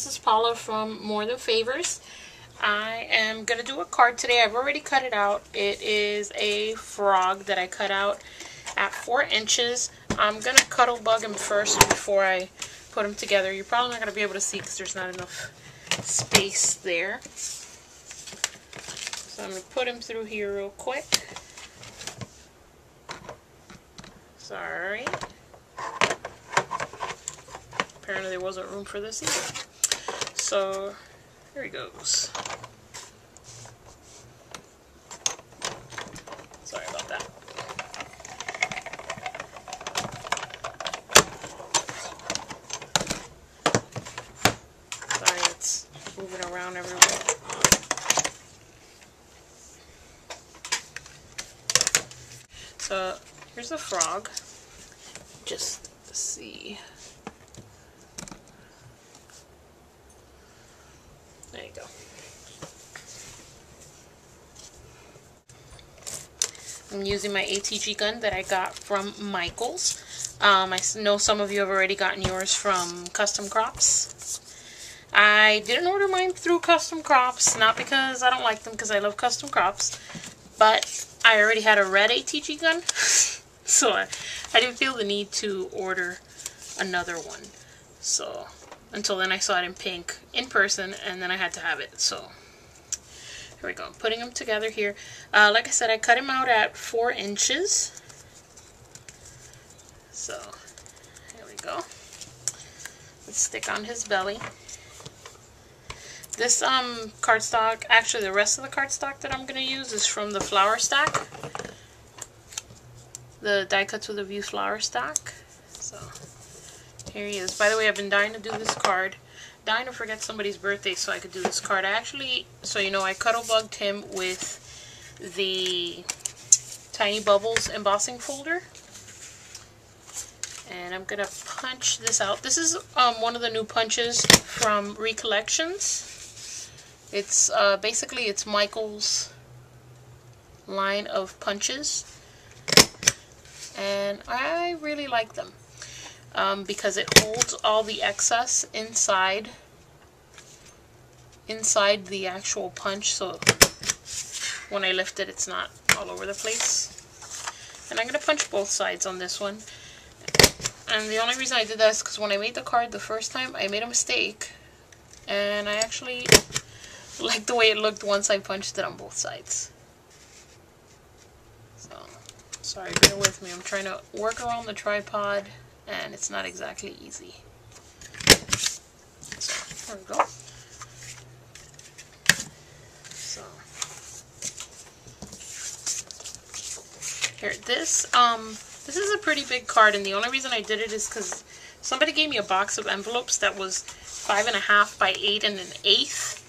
this is Paula from More Than Favors. I am going to do a card today. I've already cut it out. It is a frog that I cut out at 4 inches. I'm going to cuddle bug him first before I put him together. You're probably not going to be able to see because there's not enough space there. So I'm going to put him through here real quick. Sorry. Apparently there wasn't room for this either. So, here he goes. Sorry about that. Sorry, it's moving around everywhere. So, here's the frog. Just see. There you go. I'm using my ATG gun that I got from Michaels. I know some of you have already gotten yours from Custom Crops. I didn't order mine through Custom Crops, not because I don't like them, because I love Custom Crops, but I already had a red ATG gun, so I didn't feel the need to order another one. So until then I saw it in pink in person, and then I had to have it. So here we go. I'm putting them together here. Like I said, I cut him out at 4 inches. So here we go. Let's stick on his belly. This cardstock, actually the rest of the cardstock that I'm going to use is from the flower stack. The Die Cuts with a View flower stack. So here he is. By the way, I've been dying to do this card. Dying to forget somebody's birthday so I could do this card. I actually, so you know, I cuddle bugged him with the Tiny Bubbles embossing folder. And I'm going to punch this out. This is one of the new punches from Recollections. It's basically it's Michael's line of punches. And I really like them. Because it holds all the excess inside the actual punch, so when I lift it, it's not all over the place. And I'm going to punch both sides on this one. And the only reason I did that is because when I made the card the first time, I made a mistake. And I actually liked the way it looked once I punched it on both sides. So, sorry, bear with me. I'm trying to work around the tripod, and it's not exactly easy. So, there we go. So, here, this is a pretty big card, and the only reason I did it is because somebody gave me a box of envelopes that was 5.5 by 8 1/8,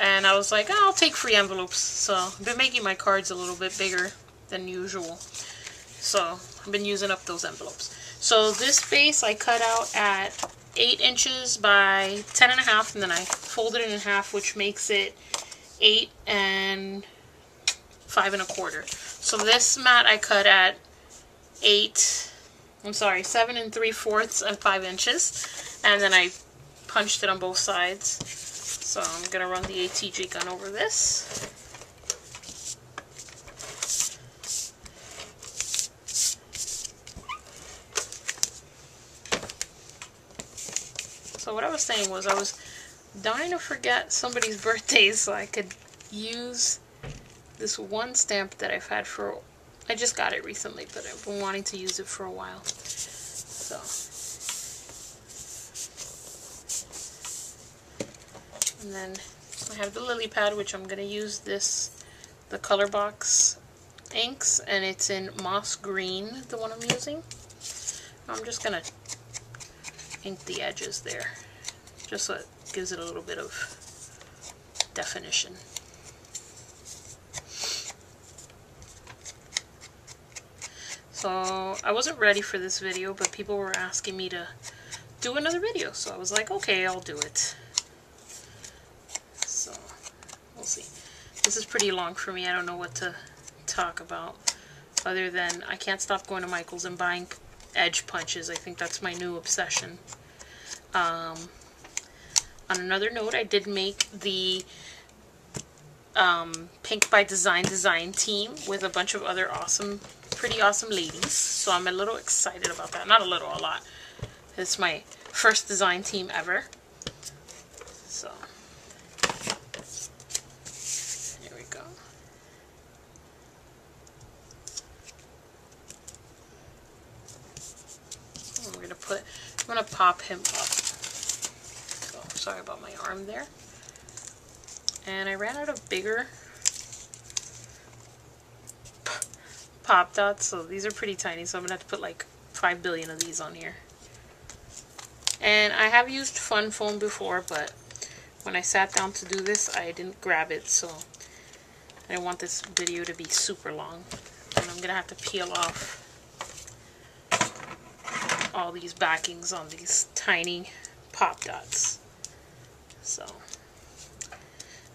and I was like, oh, I'll take free envelopes. So, I've been making my cards a little bit bigger than usual. So, I've been using up those envelopes. So this base I cut out at 8 inches by 10.5, and then I folded it in half, which makes it 8 and 5 1/4. So this mat I cut at 7 3/4 and 5 inches, and then I punched it on both sides. So I'm gonna run the ATG gun over this. So what I was saying was I was dying to forget somebody's birthday so I could use this one stamp that I've had for, I just got it recently, but I've been wanting to use it for a while. So, and then I have the lily pad, which I'm going to use the Color Box inks, and it's in moss green, the one I'm using. I'm just going to ink the edges there, just so it gives it a little bit of definition. So I wasn't ready for this video, but people were asking me to do another video, so I was like, okay, I'll do it. So we'll see. This is pretty long for me. I don't know what to talk about other than I can't stop going to Michael's and buying edge punches. I think that's my new obsession. On another note, I did make the Pink by Design team with a bunch of other awesome, pretty awesome ladies. So I'm a little excited about that. Not a little, a lot. It's my first design team ever. So here we go. I'm gonna pop him up. So, sorry about my arm there. And I ran out of bigger pop dots, so these are pretty tiny, so I'm gonna have to put like 5 billion of these on here. And I have used Fun Foam before, but when I sat down to do this, I didn't grab it, so I don't want this video to be super long. And I'm gonna have to peel off all these backings on these tiny pop dots. So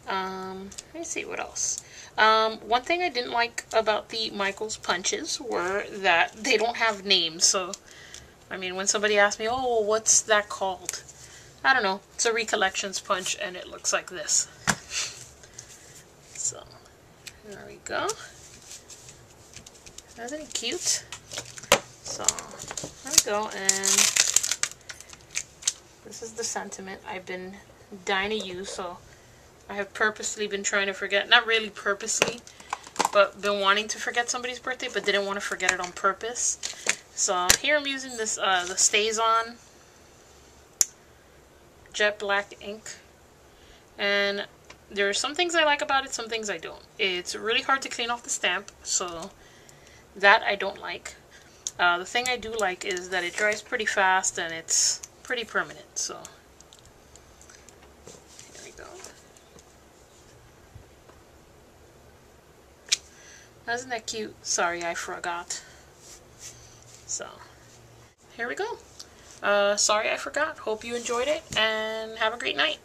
let me see what else. One thing I didn't like about the Michaels punches were that they don't have names. So, I mean, when somebody asks me, oh, what's that called? I don't know. It's a Recollections punch, and it looks like this. So, there we go. Isn't it cute? So, there we go. And this is the sentiment I've been dying to use. So, I have purposely been trying to forget, not really purposely, but been wanting to forget somebody's birthday, but didn't want to forget it on purpose. So here I'm using this, the Stays On jet black ink. And there are some things I like about it, some things I don't. It's really hard to clean off the stamp, so that I don't like. The thing I do like is that it dries pretty fast and it's pretty permanent, so here we go. Isn't that cute? Sorry, I forgot. So, here we go. Sorry I forgot. Hope you enjoyed it, and have a great night.